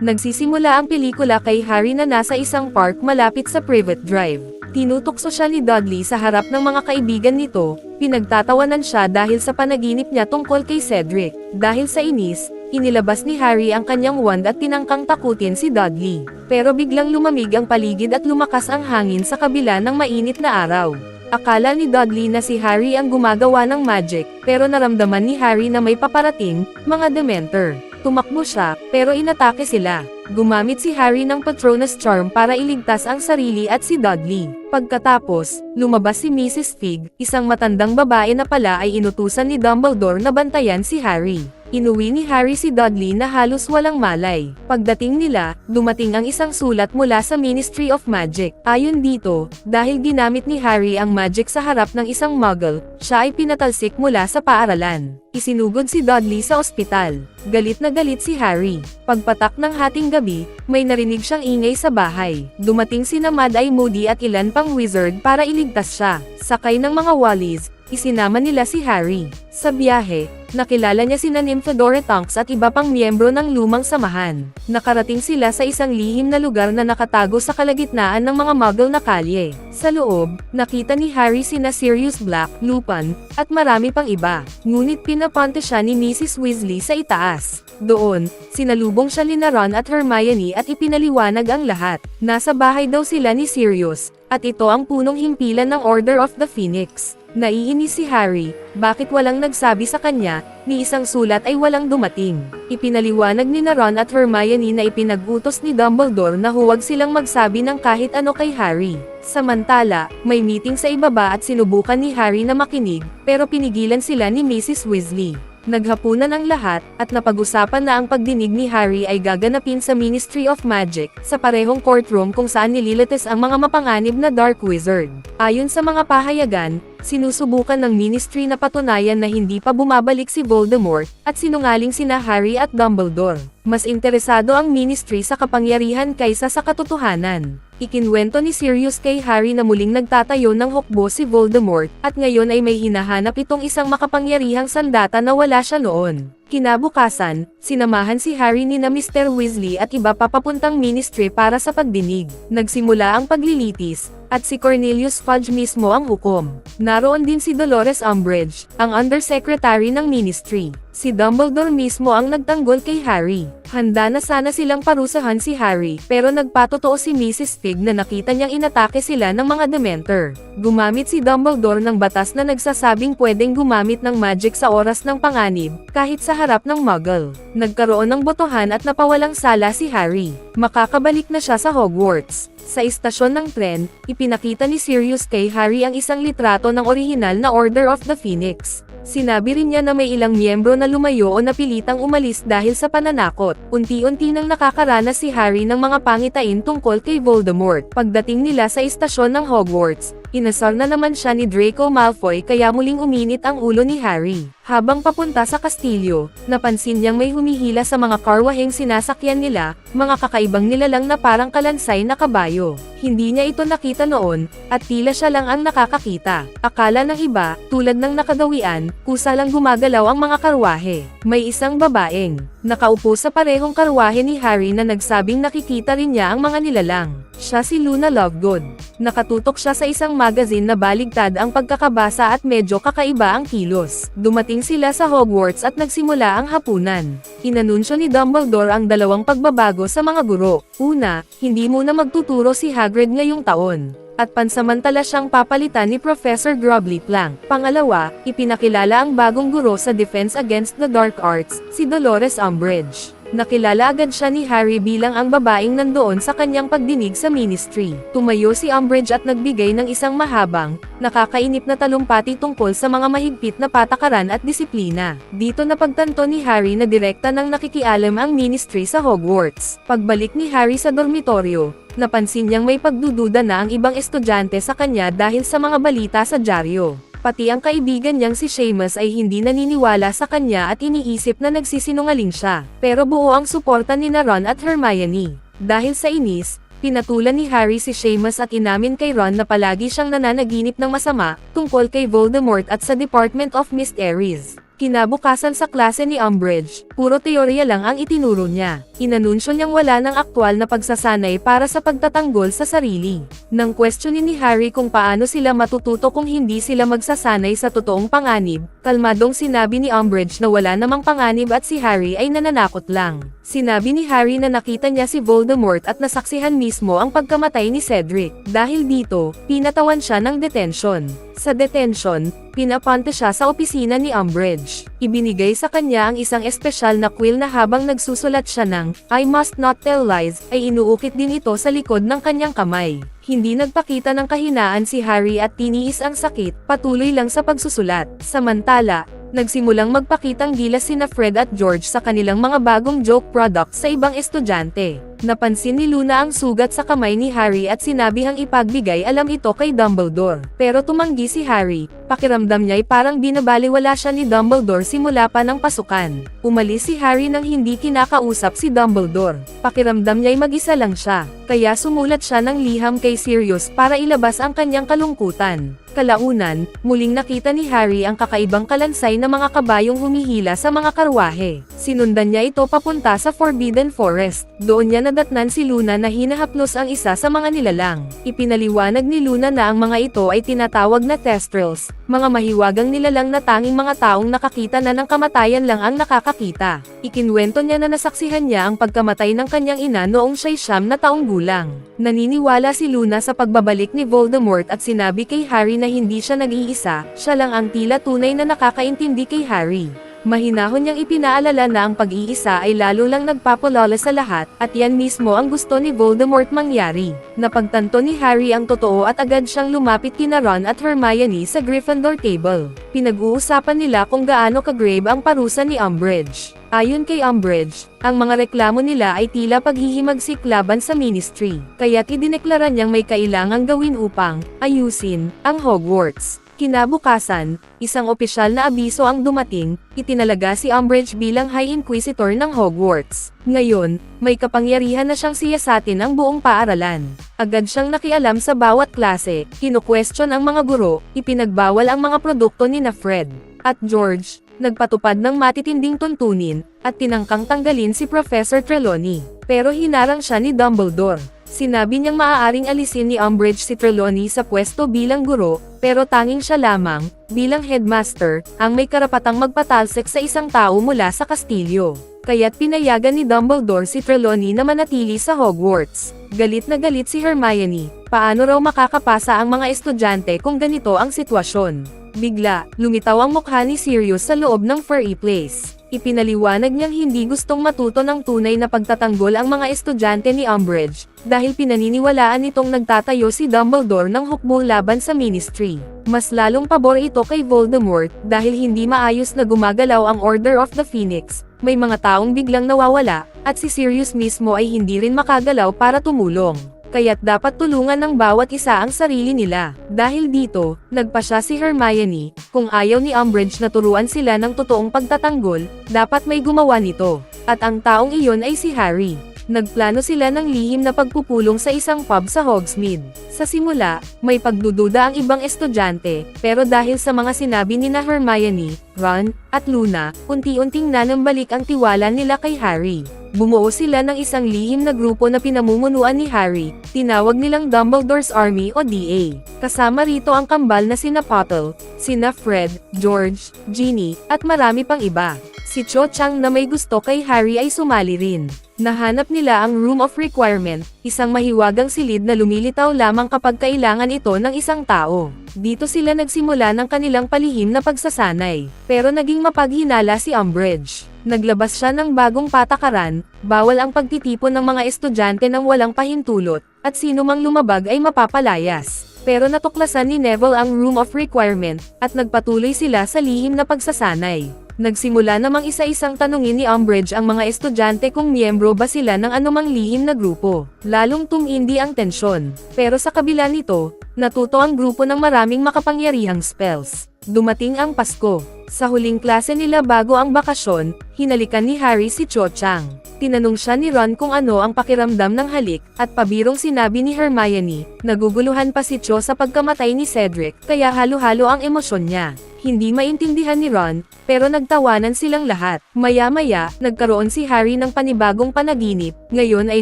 Nagsisimula ang pelikula kay Harry na nasa isang park malapit sa Privet Drive. Tinutokso siya ni Dudley sa harap ng mga kaibigan nito, pinagtatawanan siya dahil sa panaginip niya tungkol kay Cedric. Dahil sa inis, inilabas ni Harry ang kanyang wand at tinangkang takutin si Dudley. Pero biglang lumamig ang paligid at lumakas ang hangin sa kabila ng mainit na araw. Akala ni Dudley na si Harry ang gumagawa ng magic, pero naramdaman ni Harry na may paparating, mga Dementor. Tumakbo siya, pero inatake sila. Gumamit si Harry ng Patronus Charm para iligtas ang sarili at si Dudley. Pagkatapos, lumabas si Mrs. Fig, isang matandang babae na pala ay inutusan ni Dumbledore na bantayan si Harry. Inuwi ni Harry si Dudley na halos walang malay. Pagdating nila, dumating ang isang sulat mula sa Ministry of Magic. Ayon dito, dahil ginamit ni Harry ang magic sa harap ng isang muggle, siya ay pinatalsik mula sa paaralan. Isinugod si Dudley sa ospital. Galit na galit si Harry. Pagpatak ng hating gabi, may narinig siyang ingay sa bahay. Dumating sina Mad-Eye Moody at ilan pang wizard para iligtas siya. Sakay ng mga Wallis, isinama nila si Harry. Sa biyahe, nakilala niya sina Nymphadora Tonks at iba pang miyembro ng lumang samahan. Nakarating sila sa isang lihim na lugar na nakatago sa kalagitnaan ng mga muggle na kalye. Sa loob, nakita ni Harry sina Sirius Black, Lupin, at marami pang iba. Ngunit pinapunta siya ni Mrs. Weasley sa itaas. Doon, sinalubong siya ni Ron at Hermione at ipinaliwanag ang lahat. Nasa bahay daw sila ni Sirius, at ito ang punong himpilan ng Order of the Phoenix. Naiinis si Harry, bakit walang nagsabi sa kanya, ni isang sulat ay walang dumating. Ipinaliwanag ni Ron at Hermione na ipinag-utos ni Dumbledore na huwag silang magsabi ng kahit ano kay Harry. Samantala, may meeting sa ibaba at sinubukan ni Harry na makinig, pero pinigilan sila ni Mrs. Weasley. Naghapunan ang lahat, at napag-usapan na ang pagdinig ni Harry ay gaganapin sa Ministry of Magic, sa parehong courtroom kung saan nililitis ang mga mapanganib na Dark Wizard. Ayon sa mga pahayagan, sinusubukan ng Ministry na patunayan na hindi pa bumabalik si Voldemort, at sinungaling sina Harry at Dumbledore. Mas interesado ang Ministry sa kapangyarihan kaysa sa katotohanan. Ikinwento ni Sirius kay Harry na muling nagtatayo ng hukbo si Voldemort, at ngayon ay may hinahanap itong isang makapangyarihang sandata na wala siya noon. Kinabukasan, sinamahan si Harry ni na Mr. Weasley at iba pa papuntang Ministry para sa pagdinig. Nagsimula ang paglilitis, at si Cornelius Fudge mismo ang hukom. Naroon din si Dolores Umbridge, ang Undersecretary ng Ministry. Si Dumbledore mismo ang nagtanggol kay Harry. Handa na sana silang parusahan si Harry, pero nagpatotoo si Mrs. Fig na nakita niyang inatake sila ng mga Dementor. Gumamit si Dumbledore ng batas na nagsasabing pwedeng gumamit ng magic sa oras ng panganib, kahit sa harap ng muggle. Nagkaroon ng botohan at napawalang sala si Harry. Makakabalik na siya sa Hogwarts. Sa istasyon ng tren, ipinakita ni Sirius kay Harry ang isang litrato ng orihinal na Order of the Phoenix. Sinabi rin niya na may ilang miyembro na lumayo o napilitang umalis dahil sa pananakot. Unti-unti nang nakakaranas si Harry ng mga pangitain tungkol kay Voldemort. Pagdating nila sa istasyon ng Hogwarts, inasar na naman siya ni Draco Malfoy kaya muling uminit ang ulo ni Harry. Habang papunta sa kastilyo, napansin niyang may humihila sa mga karwaheng sinasakyan nila, mga kakaibang nilalang na parang kalansay na kabayo. Hindi niya ito nakita noon, at tila siya lang ang nakakakita. Akala ng iba, tulad ng nakagawian, kusa lang gumagalaw ang mga karwahe. May isang babaeng nakaupo sa parehong karwahe ni Harry na nagsabing nakikita rin niya ang mga nilalang. Siya si Luna Lovegood. Nakatutok siya sa isang magazine na baligtad ang pagkakabasa at medyo kakaiba ang kilos. Dumating sila sa Hogwarts at nagsimula ang hapunan. Inanunsyo ni Dumbledore ang dalawang pagbabago sa mga guro. Una, hindi muna magtuturo si Hagrid ngayong taon, at pansamantala siyang papalitan ni Professor Grubbly Plank. Pangalawa, ipinakilala ang bagong guro sa Defense Against the Dark Arts, si Dolores Umbridge. Nakilala agad siya ni Harry bilang ang babaeng nandoon sa kanyang pagdinig sa Ministry. Tumayo si Umbridge at nagbigay ng isang mahabang, nakakainip na talumpati tungkol sa mga mahigpit na patakaran at disiplina. Dito napagtanto ni Harry na direkta nang nakikialam ang Ministry sa Hogwarts. Pagbalik ni Harry sa dormitoryo, napansin niyang may pagdududa na ang ibang estudyante sa kanya dahil sa mga balita sa dyaryo. Pati ang kaibigan niyang si Seamus ay hindi naniniwala sa kanya at iniisip na nagsisinungaling siya. Pero buo ang suporta ni Ron at Hermione. Dahil sa inis, pinatulan ni Harry si Seamus at inamin kay Ron na palagi siyang nananaginip ng masama, tungkol kay Voldemort at sa Department of Mysteries. Kinabukasan sa klase ni Umbridge, puro teorya lang ang itinuro niya. Inanunsyo niyang wala ng aktwal na pagsasanay para sa pagtatanggol sa sarili. Nang questionin ni Harry kung paano sila matututo kung hindi sila magsasanay sa totoong panganib, kalmadong sinabi ni Umbridge na wala namang panganib at si Harry ay nananakot lang. Sinabi ni Harry na nakita niya si Voldemort at nasaksihan mismo ang pagkamatay ni Cedric. Dahil dito, pinatawan siya ng detention. Sa detention, pinapunta siya sa opisina ni Umbridge. Ibinigay sa kanya ang isang espesyal na quill na habang nagsusulat siya ng "I must not tell lies" ay inuukit din ito sa likod ng kanyang kamay. Hindi nagpakita ng kahinaan si Harry at tiniis ang sakit, patuloy lang sa pagsusulat. Samantala, nagsimulang magpakitang gilas sina Fred at George sa kanilang mga bagong joke products sa ibang estudyante. Napansin ni Luna ang sugat sa kamay ni Harry at sinabihang ipagbigay alam ito kay Dumbledore. Pero tumanggi si Harry, pakiramdam niya'y parang binabaliwala siya ni Dumbledore simula pa ng pasukan. Umalis si Harry nang hindi kinakausap si Dumbledore. Pakiramdam niya'y mag-isa lang siya, kaya sumulat siya ng liham kay Sirius para ilabas ang kanyang kalungkutan. Kalaunan, muling nakita ni Harry ang kakaibang kalansay na mga kabayong humihila sa mga karwahe. Sinundan niya ito papunta sa Forbidden Forest. Doon niya nadatnan si Luna na hinahaplos ang isa sa mga nilalang. Ipinaliwanag ni Luna na ang mga ito ay tinatawag na Thestrals, mga mahiwagang nilalang na tanging mga taong nakakita na ng kamatayan lang ang nakakakita. Ikinwento niya na nasaksihan niya ang pagkamatay ng kanyang ina noong siya'y 9 na taong gulang. Naniniwala si Luna sa pagbabalik ni Voldemort at sinabi kay Harry na hindi siya nag-iisa, siya lang ang tila tunay na nakakaintindi kay Harry. Mahinahon niyang ipinaalala na ang pag-iisa ay lalo lang nagpapalala sa lahat, at yan mismo ang gusto ni Voldemort mangyari. Napagtanto ni Harry ang totoo at agad siyang lumapit kina Ron at Hermione sa Gryffindor table. Pinag-uusapan nila kung gaano ka-grave ang parusa ni Umbridge. Ayon kay Umbridge, ang mga reklamo nila ay tila paghihimagsik laban sa Ministry, kaya't idineklara niyang may kailangang gawin upang ayusin ang Hogwarts. Kinabukasan, isang opisyal na abiso ang dumating, itinalaga si Umbridge bilang High Inquisitor ng Hogwarts. Ngayon, may kapangyarihan na siyang siyasatin ang buong paaralan. Agad siyang nakialam sa bawat klase, kinu-question ang mga guro, ipinagbawal ang mga produkto ni na Fred at George, nagpatupad ng matitinding tuntunin, at tinangkang tanggalin si Professor Trelawney. Pero hinarang siya ni Dumbledore. Sinabi niyang maaaring alisin ni Umbridge si Trelawney sa pwesto bilang guro, pero tanging siya lamang, bilang headmaster, ang may karapatang magpatalsik sa isang tao mula sa kastilyo. Kaya't pinayagan ni Dumbledore si Trelawney na manatili sa Hogwarts. Galit na galit si Hermione, paano raw makakapasa ang mga estudyante kung ganito ang sitwasyon? Bigla, lumitaw ang mukha ni Sirius sa loob ng Furry Place. Ipinaliwanag niyang hindi gustong matuto ng tunay na pagtatanggol ang mga estudyante ni Umbridge, dahil pinaniniwalaan nitong nagtatayo si Dumbledore ng hukbo laban sa Ministry. Mas lalong pabor ito kay Voldemort, dahil hindi maayos na gumagalaw ang Order of the Phoenix, may mga taong biglang nawawala, at si Sirius mismo ay hindi rin makagalaw para tumulong. Kaya't dapat tulungan ng bawat isa ang sarili nila. Dahil dito, nagpasya si Hermione, kung ayaw ni Umbridge na turuan sila ng totoong pagtatanggol, dapat may gumawa nito. At ang taong iyon ay si Harry. Nagplano sila ng lihim na pagpupulong sa isang pub sa Hogsmeade. Sa simula, may pagdududa ang ibang estudyante, pero dahil sa mga sinabi ni na Hermione, Ron, at Luna, unti-unting nanambalik ang tiwala nila kay Harry. Bumuo sila ng isang lihim na grupo na pinamumunuan ni Harry, tinawag nilang Dumbledore's Army o DA. Kasama rito ang kambal na sina Potter, sina Fred, George, Ginny, at marami pang iba. Si Cho Chang na may gusto kay Harry ay sumali rin. Nahanap nila ang Room of Requirement, isang mahiwagang silid na lumilitaw lamang kapag kailangan ito ng isang tao. Dito sila nagsimula ng kanilang palihim na pagsasanay, pero naging mapaghinala si Umbridge. Naglabas siya ng bagong patakaran, bawal ang pagtitipon ng mga estudyante ng walang pahintulot, at sino mang lumabag ay mapapalayas. Pero natuklasan ni Neville ang Room of Requirement, at nagpatuloy sila sa lihim na pagsasanay. Nagsimula namang isa-isang tanungin ni Umbridge ang mga estudyante kung miyembro ba sila ng anumang lihim na grupo. Lalong tumindi ang tensyon. Pero sa kabila nito, natuto ang grupo ng maraming makapangyarihang spells. Dumating ang Pasko. Sa huling klase nila bago ang bakasyon, hinalikan ni Harry si Cho Chang. Tinanong siya ni Ron kung ano ang pakiramdam ng halik, at pabirong sinabi ni Hermione, naguguluhan pa si Cho sa pagkamatay ni Cedric, kaya halo-halo ang emosyon niya. Hindi maintindihan ni Ron, pero nagtawanan silang lahat. Maya-maya, nagkaroon si Harry ng panibagong panaginip, ngayon ay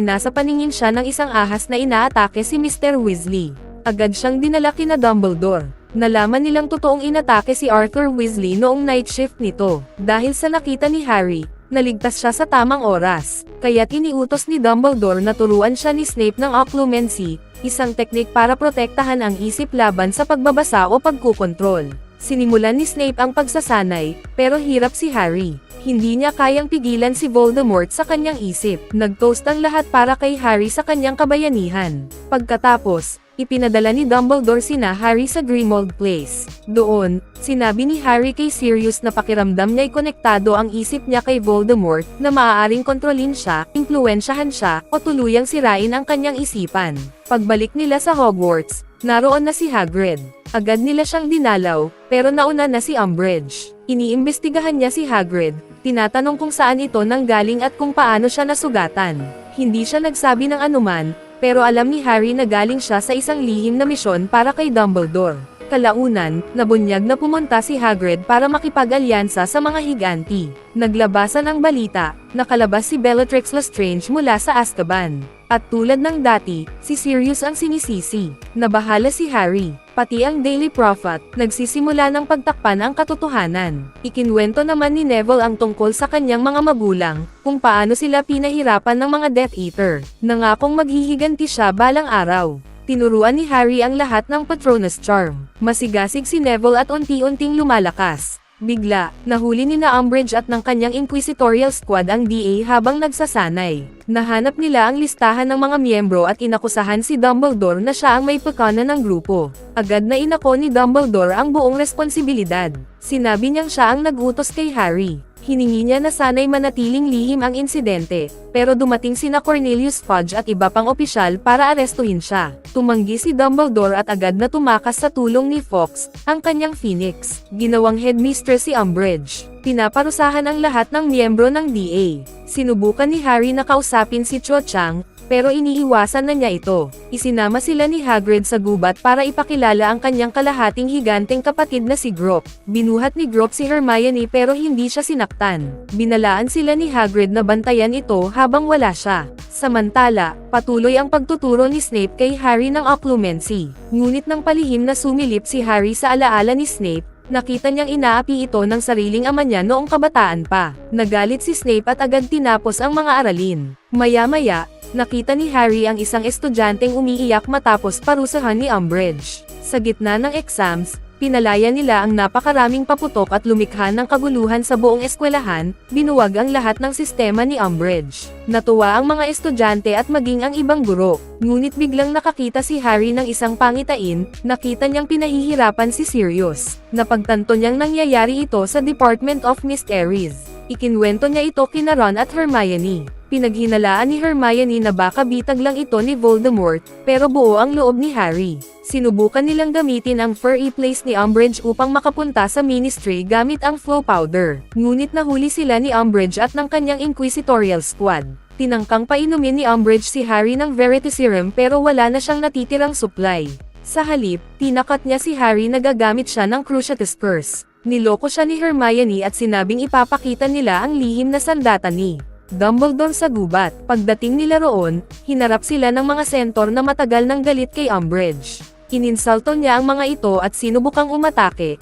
nasa paningin siya ng isang ahas na inaatake si Mr. Weasley. Agad siyang dinala kina Dumbledore. Nalaman nilang totoong inatake si Arthur Weasley noong night shift nito. Dahil sa nakita ni Harry, naligtas siya sa tamang oras. Kaya't iniutos ni Dumbledore na turuan siya ni Snape ng occlumency, isang teknik para protektahan ang isip laban sa pagbabasa o pagkukontrol. Sinimulan ni Snape ang pagsasanay, pero hirap si Harry. Hindi niya kayang pigilan si Voldemort sa kanyang isip. Nag-toast ang lahat para kay Harry sa kanyang kabayanihan. Pagkatapos, ipinadala ni Dumbledore sina Harry sa Grimmauld Place. Doon, sinabi ni Harry kay Sirius na pakiramdam niya'y konektado ang isip niya kay Voldemort, na maaaring kontrolin siya, impluwensyahan siya, o tuluyang sirain ang kanyang isipan. Pagbalik nila sa Hogwarts, naroon na si Hagrid. Agad nila siyang dinalaw, pero nauna na si Umbridge. Iniimbestigahan niya si Hagrid, tinatanong kung saan ito nanggaling at kung paano siya nasugatan. Hindi siya nagsabi ng anuman, pero alam ni Harry na galing siya sa isang lihim na misyon para kay Dumbledore. Kalaunan, nabunyag na pumunta si Hagrid para makipag-alyansa sa mga higanti. Naglabasan ang balita, nakalabas si Bellatrix Lestrange mula sa Azkaban. At tulad ng dati, si Sirius ang sinisisi. Nabahala si Harry, pati ang Daily Prophet, nagsisimula ng pagtakpan ang katotohanan. Ikinwento naman ni Neville ang tungkol sa kanyang mga magulang, kung paano sila pinahirapan ng mga Death Eater. Nangakong maghihiganti siya balang araw. Tinuruan ni Harry ang lahat ng Patronus Charm. Masigasig si Neville at unti-unting lumalakas. Bigla, nahuli ni na Umbridge at ng kanyang Inquisitorial Squad ang DA habang nagsasanay. Nahanap nila ang listahan ng mga miyembro at inakusahan si Dumbledore na siya ang may pagkana ng grupo. Agad na inako ni Dumbledore ang buong responsibilidad. Sinabi niyang siya ang nag-utos kay Harry. Hiningi niya na sana'y manatiling lihim ang insidente, pero dumating sina Cornelius Fudge at iba pang opisyal para arestuhin siya. Tumanggi si Dumbledore at agad na tumakas sa tulong ni Fawkes, ang kanyang Phoenix. Ginawang headmistress si Umbridge. Pinaparusahan ang lahat ng miyembro ng DA. Sinubukan ni Harry na kausapin si Cho Chang, pero iniiwasan na niya ito. Isinama sila ni Hagrid sa gubat para ipakilala ang kanyang kalahating higanteng kapatid na si Grawp. Binuhat ni Grawp si Hermione pero hindi siya sinaktan. Binalaan sila ni Hagrid na bantayan ito habang wala siya. Samantala, patuloy ang pagtuturo ni Snape kay Harry ng occlumency. Ngunit nang palihim na sumilip si Harry sa alaala ni Snape, nakita niyang inaapi ito ng sariling ama niya noong kabataan pa. Nagalit si Snape at agad tinapos ang mga aralin. Maya-maya, nakita ni Harry ang isang estudyanteng umiiyak matapos parusahan ni Umbridge. Sa gitna ng exams, pinalaya nila ang napakaraming paputok at lumikha ng kaguluhan sa buong eskwelahan, binuwag ang lahat ng sistema ni Umbridge. Natuwa ang mga estudyante at maging ang ibang guro. Ngunit biglang nakakita si Harry ng isang pangitain, nakita niyang pinahihirapan si Sirius. Napagtanto niyang nangyayari ito sa Department of Mysteries. Ikinwento niya ito kina Ron at Hermione. Pinaghinalaan ni Hermione na baka bitag lang ito ni Voldemort, pero buo ang loob ni Harry. Sinubukan nilang gamitin ang furry place ni Umbridge upang makapunta sa Ministry gamit ang flow powder. Ngunit nahuli sila ni Umbridge at ng kanyang Inquisitorial Squad. Tinangkang painumin ni Umbridge si Harry ng Veritaserum pero wala na siyang natitirang supply. Sa halip, tinakat niya si Harry na gagamit siya ng Cruciatus Curse. Niloko siya ni Hermione at sinabing ipapakita nila ang lihim na sandata ni Dumbledore sa gubat. Pagdating nila roon, hinarap sila ng mga sentor na matagal nang galit kay Umbridge. Ininsulto niya ang mga ito at sinubukang umatake.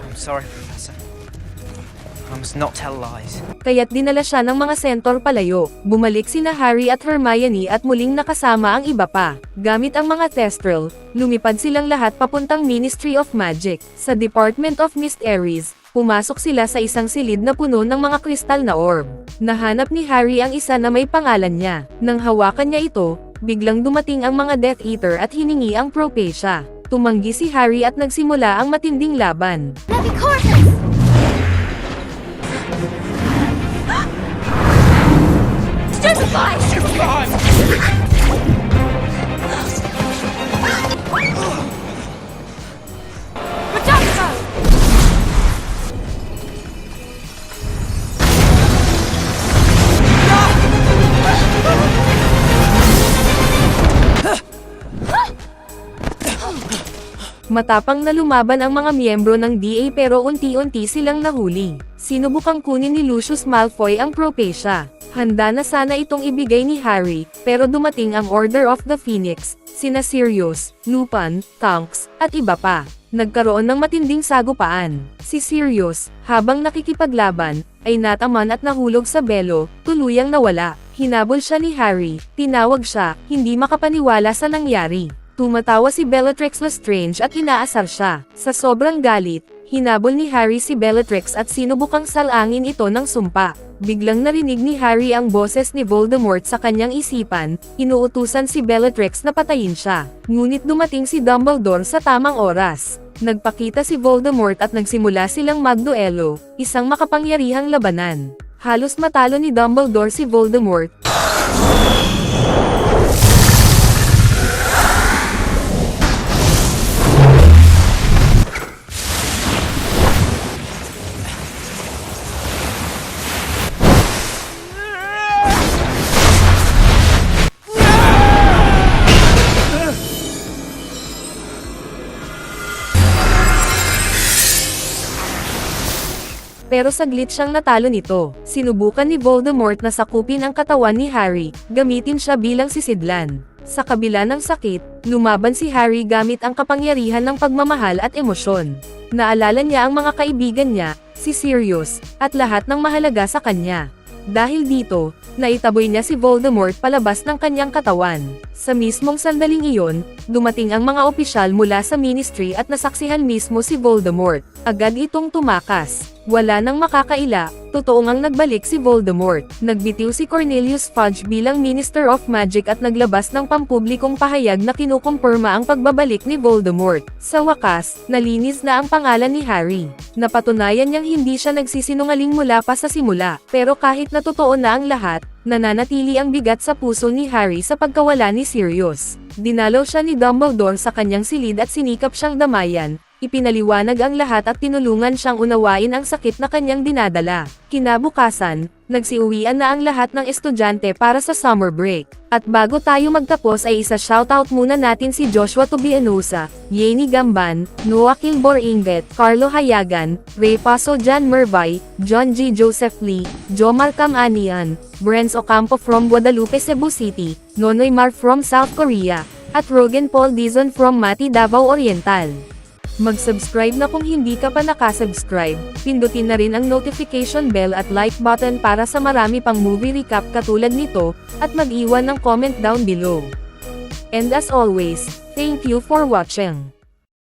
I'm sorry, Professor. I must not tell lies. Kaya't dinala siya ng mga sentor palayo. Bumalik sina Harry at Hermione at muling nakasama ang iba pa. Gamit ang mga Thestral, lumipad silang lahat papuntang Ministry of Magic. Sa Department of Mysteries, pumasok sila sa isang silid na puno ng mga kristal na orb. Nahanap ni Harry ang isa na may pangalan niya. Nang hawakan niya ito, biglang dumating ang mga Death Eater at hiningi ang Propecia. Tumanggi si Harry at nagsimula ang matinding laban. Matapang na lumaban ang mga miyembro ng DA pero unti-unti silang nahuli. Sinubukang kunin ni Lucius Malfoy ang Propecia. Handa na sana itong ibigay ni Harry, pero dumating ang Order of the Phoenix, sina Sirius, Lupin, Tonks, at iba pa. Nagkaroon ng matinding sagupaan. Si Sirius, habang nakikipaglaban, ay nataman at nahulog sa belo, tuluyang nawala. Hinabol siya ni Harry, tinawag siya, hindi makapaniwala sa nangyari. Tumatawa si Bellatrix Lestrange at inaasar siya. Sa sobrang galit, hinabol ni Harry si Bellatrix at sinubukang salangin ito ng sumpa. Biglang narinig ni Harry ang boses ni Voldemort sa kanyang isipan, inuutusan si Bellatrix na patayin siya. Ngunit dumating si Dumbledore sa tamang oras. Nagpakita si Voldemort at nagsimula silang magduelo, isang makapangyarihang labanan. Halos matalo ni Dumbledore si Voldemort. Pero saglit siyang natalo nito. Sinubukan ni Voldemort na sakupin ang katawan ni Harry, gamitin siya bilang sisidlan. Sa kabila ng sakit, lumaban si Harry gamit ang kapangyarihan ng pagmamahal at emosyon. Naalala niya ang mga kaibigan niya, si Sirius, at lahat ng mahalaga sa kanya. Dahil dito, naitaboy niya si Voldemort palabas ng kanyang katawan. Sa mismong sandaling iyon, dumating ang mga opisyal mula sa Ministry at nasaksihan mismo si Voldemort. Agad itong tumakas. Wala nang makakaila, totoo ngang nagbalik si Voldemort. Nagbitiw si Cornelius Fudge bilang Minister of Magic at naglabas ng pampublikong pahayag na kinukumpirma ang pagbabalik ni Voldemort. Sa wakas, nalinis na ang pangalan ni Harry. Napatunayan niyang hindi siya nagsisinungaling mula pa sa simula, pero kahit na totoo na ang lahat, nananatili ang bigat sa puso ni Harry sa pagkawala ni Sirius. Dinalaw siya ni Dumbledore sa kanyang silid at sinikap siyang damayan. Ipinaliwanag ang lahat at tinulungan siyang unawain ang sakit na kanyang dinadala. Kinabukasan, nagsiuwian na ang lahat ng estudyante para sa summer break. At bago tayo magtapos ay isa-shoutout muna natin si Joshua Tubianusa, Yeni Gamban, Noah Kilbor Inget, Carlo Hayagan, Ray Paso Jan Mervay, John G. Joseph Lee, Jomar Kamanian, Brens Ocampo from Guadalupe, Cebu City, Nonoy Mar from South Korea, at Rogan Paul Dizon from Mati, Davao Oriental. Mag-subscribe na kung hindi ka pa nakasubscribe, pindutin na rin ang notification bell at like button para sa marami pang movie recap katulad nito, at mag-iwan ng comment down below. And as always, thank you for watching.